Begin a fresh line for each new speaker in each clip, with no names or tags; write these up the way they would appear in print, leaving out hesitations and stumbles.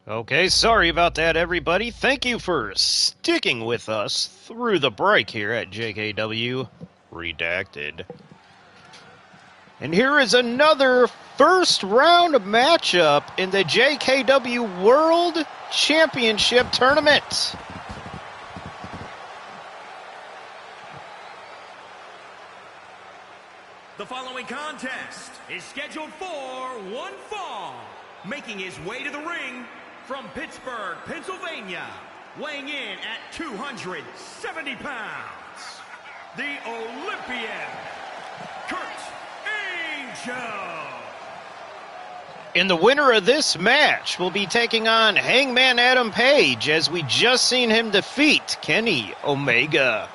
Okay, sorry about that, everybody. Thank you for sticking with us through the break here at JKW Redacted. And here is another first round matchup in the JKW World Championship Tournament.
The following contest is scheduled for one fall. Making his way to the ring from Pittsburgh, Pennsylvania, weighing in at 270 pounds, the Olympian, Kurt Angel.
And the winner of this match will be taking on Hangman Adam Page, as we just seen him defeat Kenny Omega.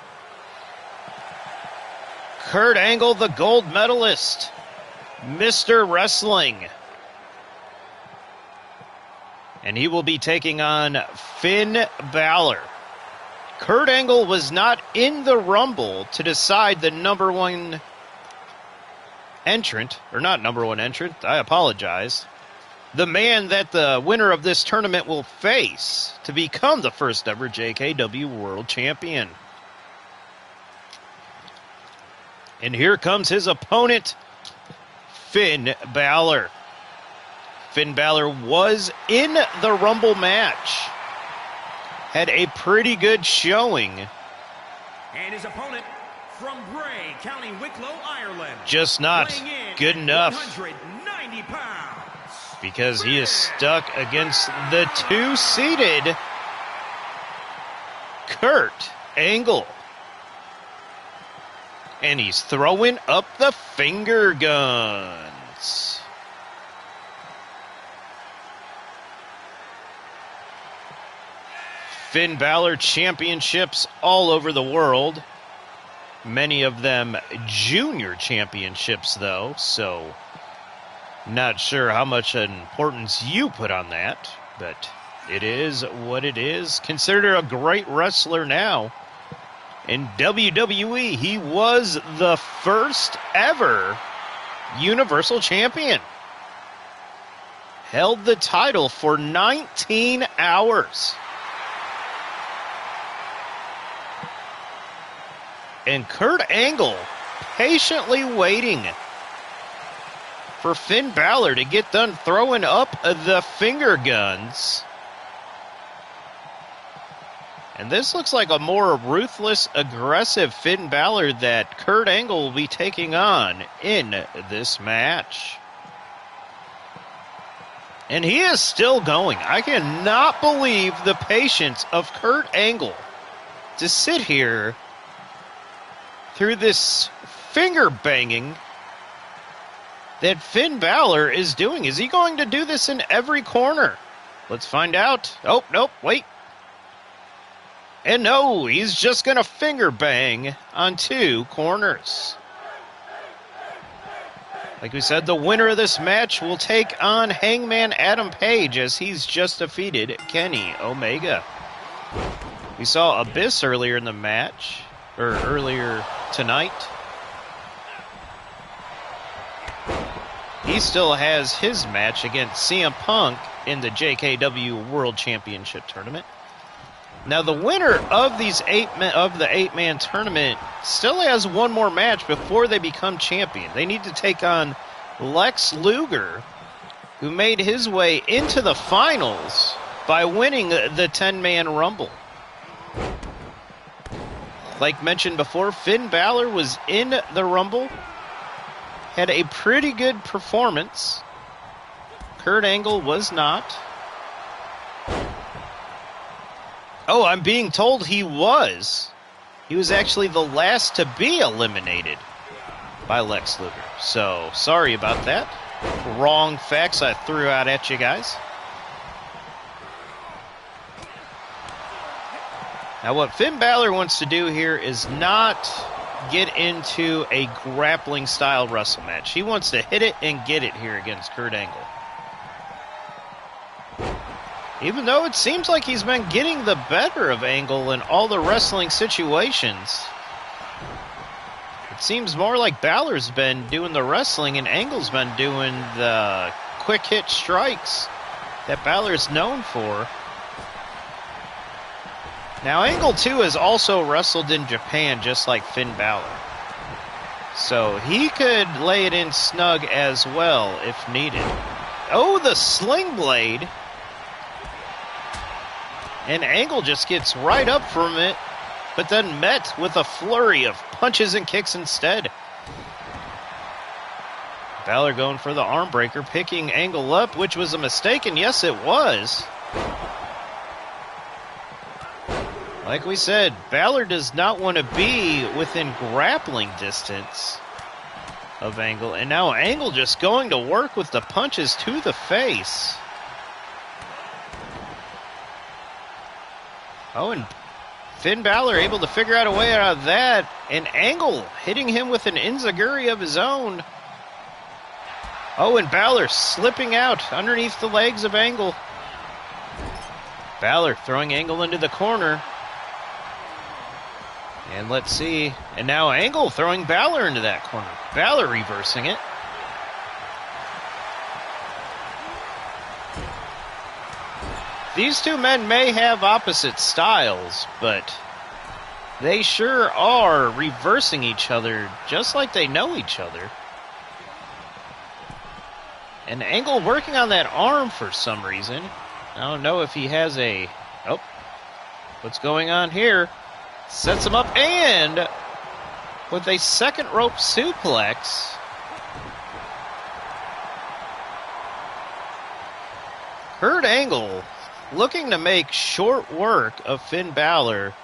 Kurt Angle, the gold medalist, Mr. Wrestling. And he will be taking on Finn Balor. Kurt Angle was not in the Rumble to decide the number one entrant, or not number one entrant, I apologize. The man that the winner of this tournament will face to become the first ever JKW World Champion. And here comes his opponent, Finn Balor. Finn Balor was in the Rumble match. Had a pretty good showing.
And his opponent from Bray, County Wicklow, Ireland.
Just not good enough.
190 pounds.
Because he is stuck against the two-seated Kurt Angle. And he's throwing up the finger guns. Finn Balor championships all over the world. Many of them junior championships, though, so not sure how much importance you put on that, but it is what it is. Considered a great wrestler now. In WWE, he was the first ever Universal Champion. Held the title for 19 hours. And Kurt Angle patiently waiting for Finn Balor to get done throwing up the finger guns. And this looks like a more ruthless, aggressive Finn Balor that Kurt Angle will be taking on in this match. And he is still going. I cannot believe the patience of Kurt Angle to sit here through this finger banging that Finn Balor is doing. Is he going to do this in every corner? Let's find out. Oh, nope, wait. And no, he's just going to finger bang on two corners. Like we said, the winner of this match will take on Hangman Adam Page, as he's just defeated Kenny Omega. We saw Abyss earlier in the match, or earlier tonight. He still has his match against CM Punk in the JKW World Championship Tournament. Now, the winner of the eight-man tournament still has one more match before they become champion. They need to take on Lex Luger, who made his way into the finals by winning the 10-man Rumble. Like mentioned before, Finn Balor was in the Rumble, had a pretty good performance. Kurt Angle was not. Oh, I'm being told he was. He was actually the last to be eliminated by Lex Luger. So, sorry about that. Wrong facts I threw out at you guys. Now, what Finn Balor wants to do here is not get into a grappling style wrestle match. He wants to hit it and get it here against Kurt Angle. Even though it seems like he's been getting the better of Angle in all the wrestling situations, it seems more like Balor's been doing the wrestling and Angle's been doing the quick hit strikes that Balor's known for. Now, Angle, too, has also wrestled in Japan, just like Finn Balor. So he could lay it in snug as well, if needed. Oh, the sling blade. And Angle just gets right up from it, but then met with a flurry of punches and kicks instead. Balor going for the arm breaker, picking Angle up, which was a mistake, and yes, it was. Like we said, Balor does not want to be within grappling distance of Angle. And now Angle just going to work with the punches to the face. Oh, and Finn Balor able to figure out a way out of that. And Angle hitting him with an enziguri of his own. Oh, and Balor slipping out underneath the legs of Angle. Balor throwing Angle into the corner. And let's see. And now Angle throwing Balor into that corner. Balor reversing it. These two men may have opposite styles, but they sure are reversing each other just like they know each other. And Angle working on that arm for some reason. I don't know if he has a... Oh, what's going on here? Sets him up, and with a second rope suplex. Kurt Angle looking to make short work of Finn Balor.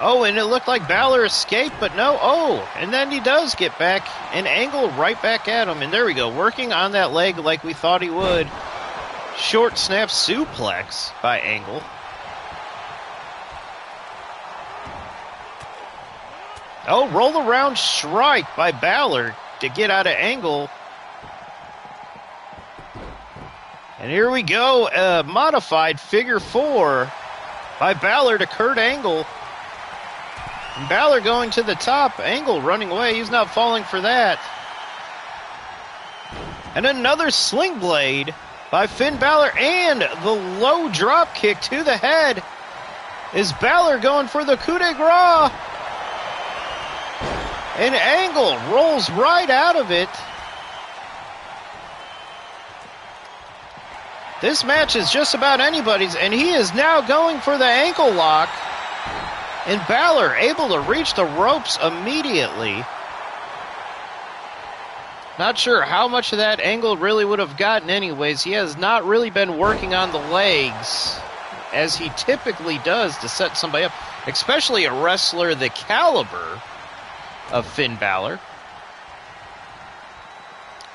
Oh, and it looked like Balor escaped, but no. Oh, and then he does get back, and Angle right back at him. And there we go, working on that leg like we thought he would. Short snap suplex by Angle. Oh, roll around strike by Balor to get out of Angle. And here we go, a modified figure four by Balor to Kurt Angle. And Balor going to the top, Angle running away, he's not falling for that. And another sling blade by Finn Balor, and the low drop kick to the head. Is Balor going for the coup de grace? And Angle rolls right out of it. This match is just about anybody's, and he is now going for the ankle lock. And Balor able to reach the ropes immediately. Not sure how much of that Angle really would have gotten anyways. He has not really been working on the legs as he typically does to set somebody up, especially a wrestler the caliber of Finn Balor.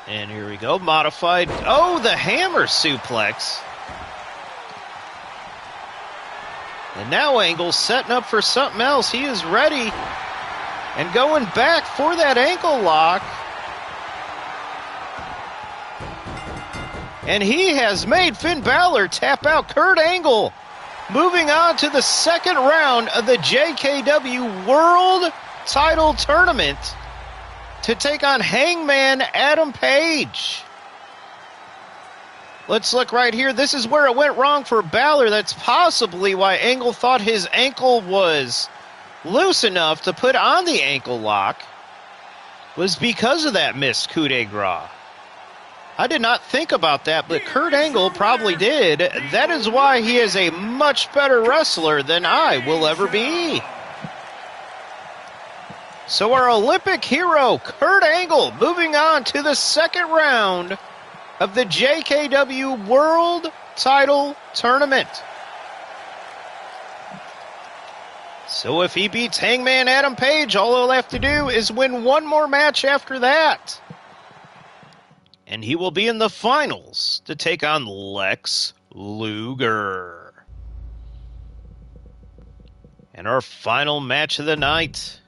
And here we go, modified. Oh, the hammer suplex. And now Angle setting up for something else. He is ready and going back for that ankle lock. And he has made Finn Balor tap out. Kurt Angle moving on to the second round of the JKW World Title Tournament to take on Hangman Adam Page. Let's look right here. This is where it went wrong for Balor. That's possibly why Angle thought his ankle was loose enough to put on the ankle lock, was because of that missed coup de grace. I did not think about that, but Kurt Angle probably did. That is why he is a much better wrestler than I will ever be. So our Olympic hero, Kurt Angle, moving on to the second round of the JKW World Title Tournament. So if he beats Hangman Adam Page, all he'll have to do is win one more match after that. And he will be in the finals to take on Lex Luger. And our final match of the night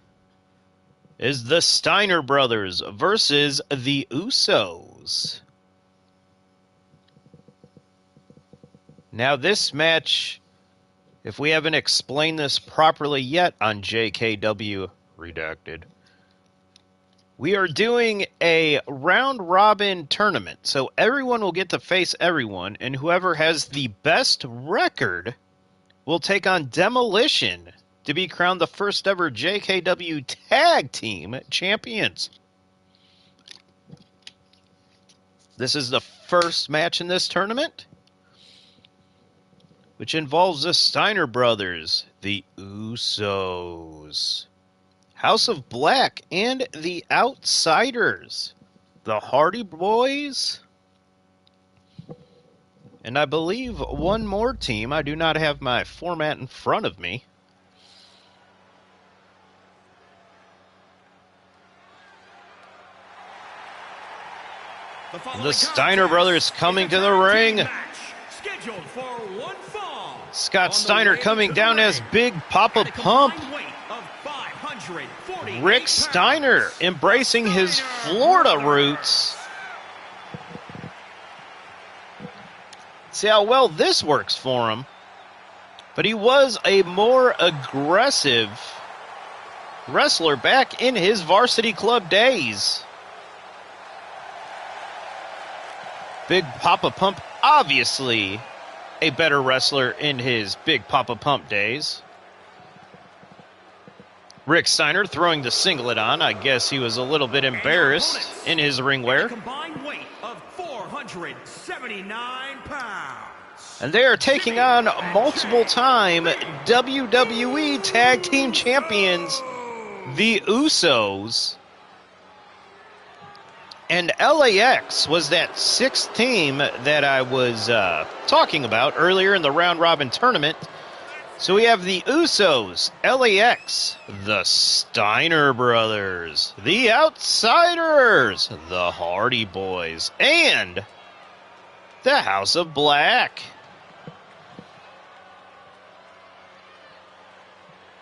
is the Steiner Brothers versus the Usos. Now this match, if we haven't explained this properly yet on JKW Redacted, We are doing a round-robin tournament, so everyone will get to face everyone, and whoever has the best record will take on Demolition to be crowned the first-ever JKW Tag Team Champions. This is the first match in this tournament, which involves the Steiner brothers, the Usos, House of Black, and the Outsiders, the Hardy Boys, and I believe one more team. I do not have my format in front of me. The Steiner brothers coming to the ring. Scott Steiner coming down as Big Papa Pump. Rick Steiner embracing his Florida roots. See how well this works for him. But he was a more aggressive wrestler back in his varsity club days. Big Papa Pump, obviously a better wrestler in his Big Papa Pump days. Rick Steiner throwing the singlet on. I guess he was a little bit embarrassed in his ring wear.
A combined weight of 479 pounds.
And they are taking on multiple-time WWE Tag Team Champions, the Usos. And LAX was that sixth team that I was talking about earlier in the round-robin tournament. So we have the Usos, LAX, the Steiner brothers, the Outsiders, the Hardy Boys, and the House of Black.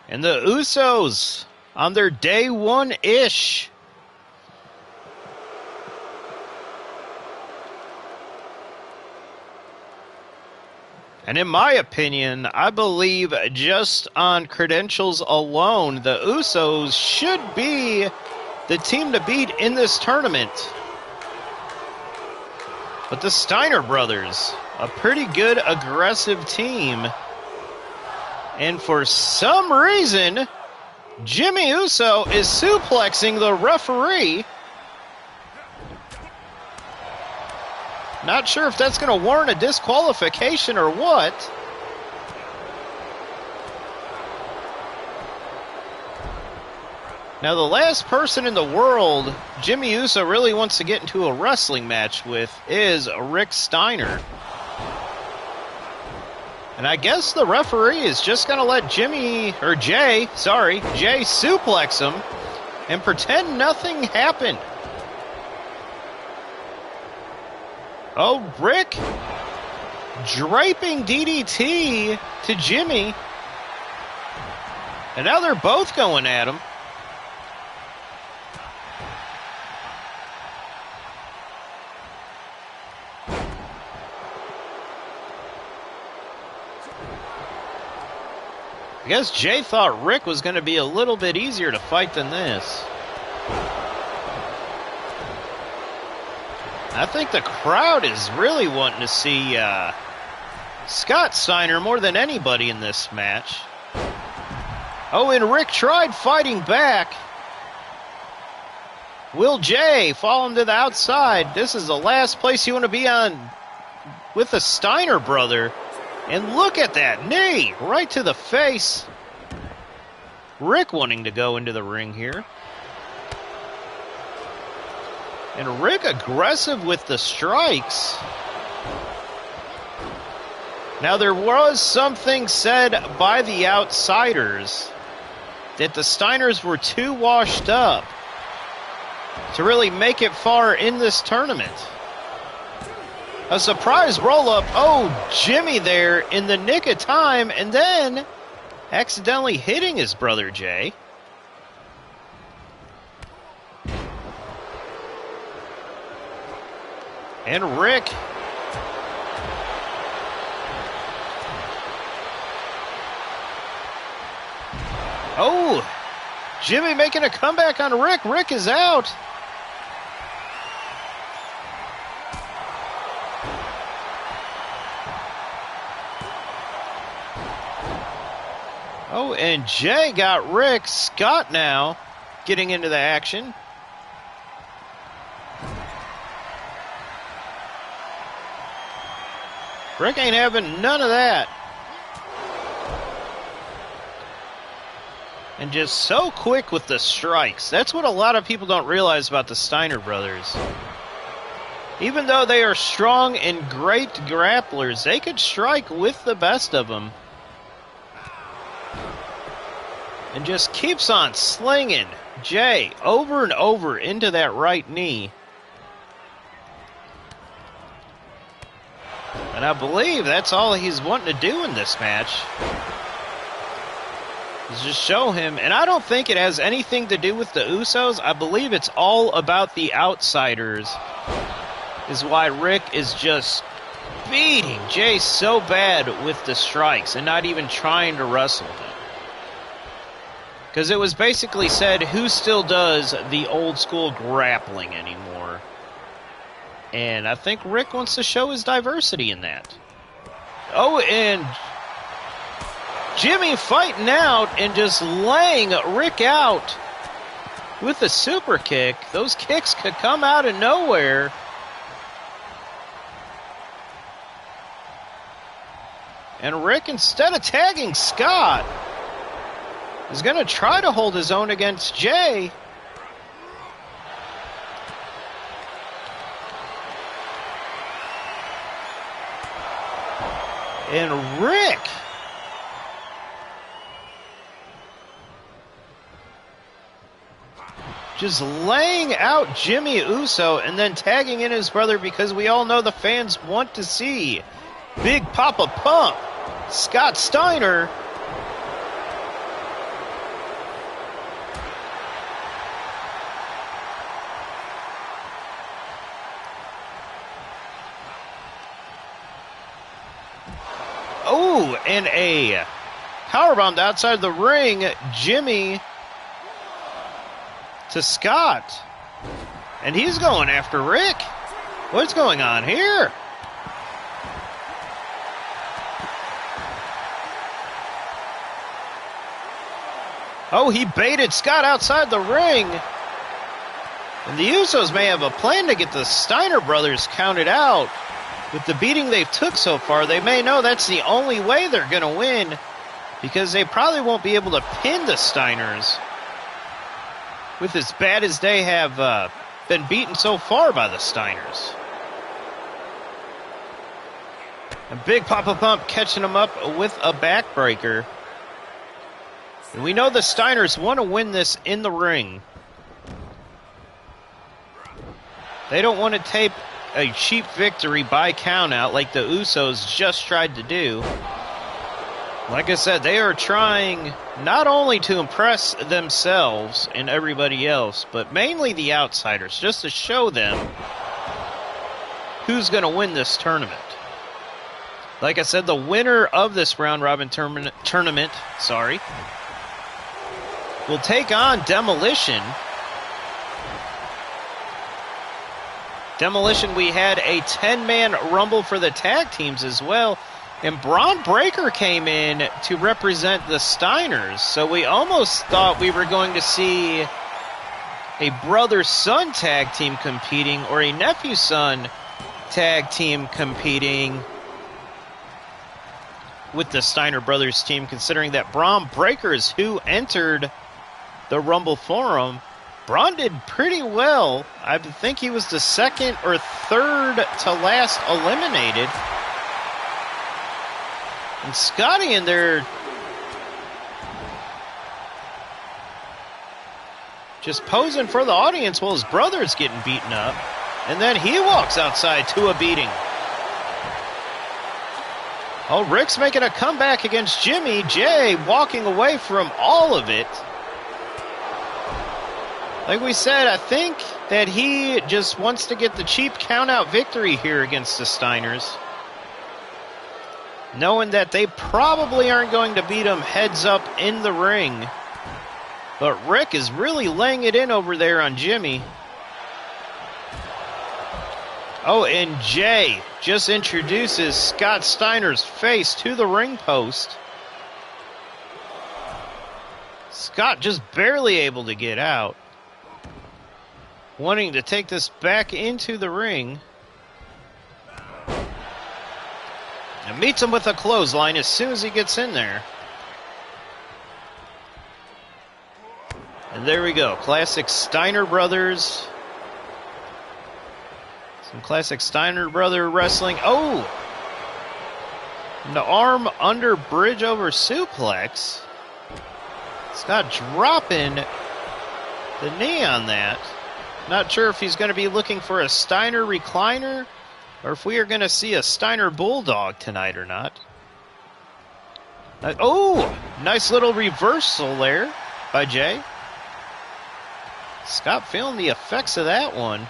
And the Usos on their day one-ish. And in my opinion, I believe just on credentials alone, the Usos should be the team to beat in this tournament. But the Steiner brothers, a pretty good aggressive team. And for some reason, Jimmy Uso is suplexing the referee. Not sure if that's going to warrant a disqualification or what. Now, the last person in the world Jimmy Uso really wants to get into a wrestling match with is Rick Steiner. And I guess the referee is just going to let Jay suplex him and pretend nothing happened. Oh, Rick draping DDT to Jimmy. And now they're both going at him. I guess Jay thought Rick was going to be a little bit easier to fight than this. I think the crowd is really wanting to see Scott Steiner more than anybody in this match. Oh, and Rick tried fighting back. Will Jay fall him to the outside? This is the last place you want to be on with the Steiner brother. And look at that knee right to the face. Rick wanting to go into the ring here. And Rick aggressive with the strikes. Now, there was something said by the Outsiders that the Steiners were too washed up to really make it far in this tournament. A surprise roll-up. Oh, Jimmy there in the nick of time, and then accidentally hitting his brother Jay. And Rick oh, Jimmy making a comeback on Rick. Rick is out. Oh, and Jay got Rick. Scott now getting into the action. Rick ain't having none of that. And just so quick with the strikes. That's what a lot of people don't realize about the Steiner brothers. Even though they are strong and great grapplers, they could strike with the best of them. And just keeps on slinging Jay over and over into that right knee. And I believe that's all he's wanting to do in this match. Is just show him. And I don't think it has anything to do with the Usos. I believe it's all about the outsiders. Is why Rick is just beating Jay so bad with the strikes and not even trying to wrestle him. Because it was basically said, who still does the old school grappling anymore? And I think Rick wants to show his diversity in that. Oh, and Jimmy fighting out and just laying Rick out with a super kick. Those kicks could come out of nowhere. And Rick, instead of tagging Scott, is going to try to hold his own against Jay. And Rick just laying out Jimmy Uso and then tagging in his brother, because we all know the fans want to see Big Papa Pump, Scott Steiner. Oh, and a powerbomb outside the ring. Jimmy to Scott. And he's going after Rick. What's going on here? Oh, he baited Scott outside the ring. And the Usos may have a plan to get the Steiner brothers counted out. With the beating they've took so far, they may know that's the only way they're going to win, because they probably won't be able to pin the Steiners with as bad as they have been beaten so far by the Steiners. And Big Papa Pump catching them up with a backbreaker. And we know the Steiners want to win this in the ring. They don't want to take a cheap victory by countout like the Usos just tried to do. Like I said, they are trying not only to impress themselves and everybody else, but mainly the outsiders, just to show them who's going to win this tournament. Like I said, the winner of this round robin tournament, will take on Demolition. Demolition, we had a 10-man rumble for the tag teams as well. And Braun Breaker came in to represent the Steiners. So we almost thought we were going to see a brother-son tag team competing, or a nephew-son tag team competing with the Steiner brothers team, considering that Braun Breaker is who entered the Rumble Forum. Braun did pretty well. I think he was the second or third to last eliminated. And Scotty in there just posing for the audience while his brother's getting beaten up. And then he walks outside to a beating. Oh, Rick's making a comeback against Jimmy. Jay walking away from all of it. Like we said, I think that he just wants to get the cheap count-out victory here against the Steiners, knowing that they probably aren't going to beat him heads up in the ring. But Rick is really laying it in over there on Jimmy. Oh, and Jay just introduces Scott Steiner's face to the ring post. Scott just barely able to get out. Wanting to take this back into the ring. And meets him with a clothesline as soon as he gets in there. And there we go. Classic Steiner Brothers. Some classic Steiner Brother wrestling. Oh! The arm under bridge over suplex. Scott dropping the knee on that. Not sure if he's going to be looking for a Steiner recliner or if we are going to see a Steiner Bulldog tonight or not. Oh! Nice little reversal there by Jay. Scott feeling the effects of that one.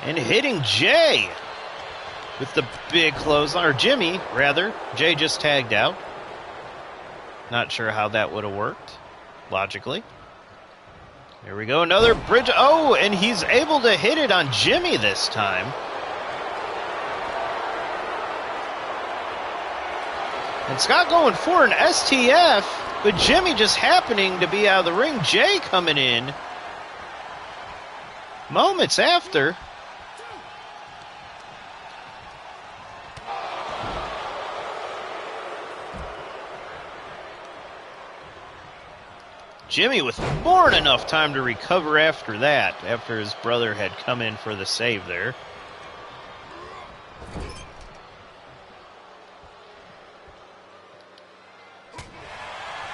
And hitting Jay with the big clothesline, or Jimmy, rather. Jay just tagged out. Not sure how that would have worked, logically. Here we go, another bridge. Oh, and he's able to hit it on Jimmy this time. And Scott going for an STF, but Jimmy just happening to be out of the ring. Jay coming in moments after. Jimmy with more than enough time to recover after that, after his brother had come in for the save there.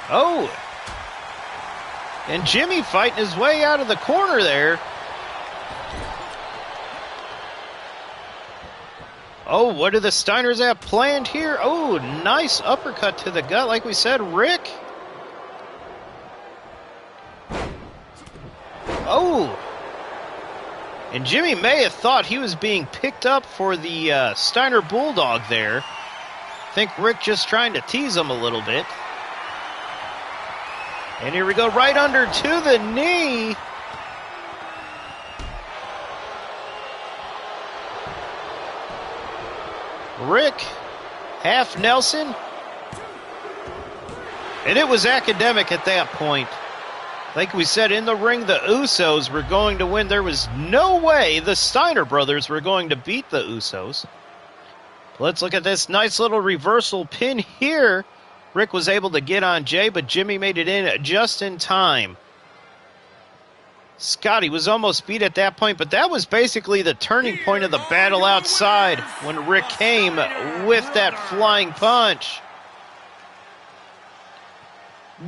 Oh! And Jimmy fighting his way out of the corner there. Oh, what do the Steiners have planned here? Oh, nice uppercut to the gut, like we said, Rick. Oh! And Jimmy may have thought he was being picked up for the Steiner Bulldog there. I think Rick just trying to tease him a little bit. And here we go, right under to the knee. Rick, half Nelson. And it was academic at that point. Like we said, in the ring, the Usos were going to win. There was no way the Steiner brothers were going to beat the Usos. Let's look at this nice little reversal pin here. Rick was able to get on Jay, but Jimmy made it in just in time. Scotty was almost beat at that point, but that was basically the turning point of the battle outside when Rick came with that flying punch.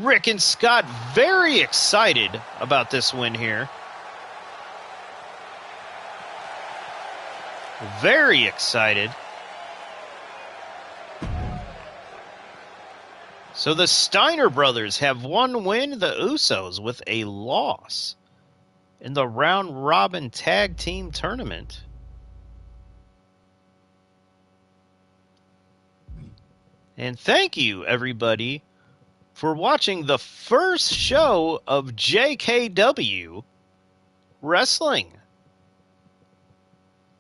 Rick and Scott very excited about this win here. Very excited. So the Steiner brothers have one win, the Usos with a loss in the round robin tag team tournament. And thank you, everybody, for watching the first show of JKW Wrestling.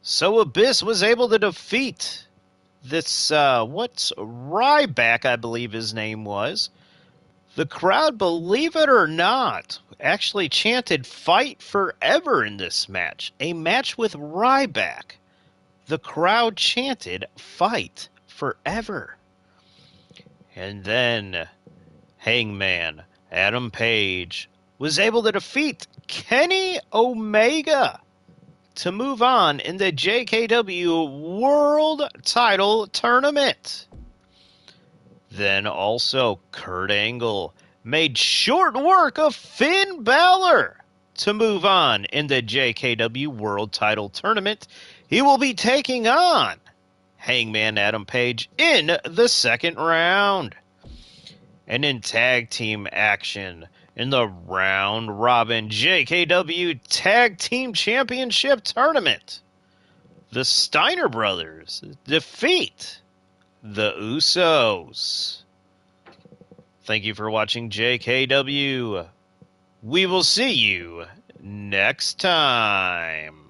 So Abyss was able to defeat this, Ryback, I believe his name was. The crowd, believe it or not, actually chanted "Fight Forever" in this match. A match with Ryback. The crowd chanted "Fight Forever." And then Hangman Adam Page was able to defeat Kenny Omega to move on in the JKW World Title Tournament. Then also Kurt Angle made short work of Finn Balor to move on in the JKW World Title Tournament. He will be taking on Hangman Adam Page in the second round. And in tag team action, in the round robin JKW Tag Team Championship Tournament, the Steiner brothers defeat the Usos. Thank you for watching JKW. We will see you next time.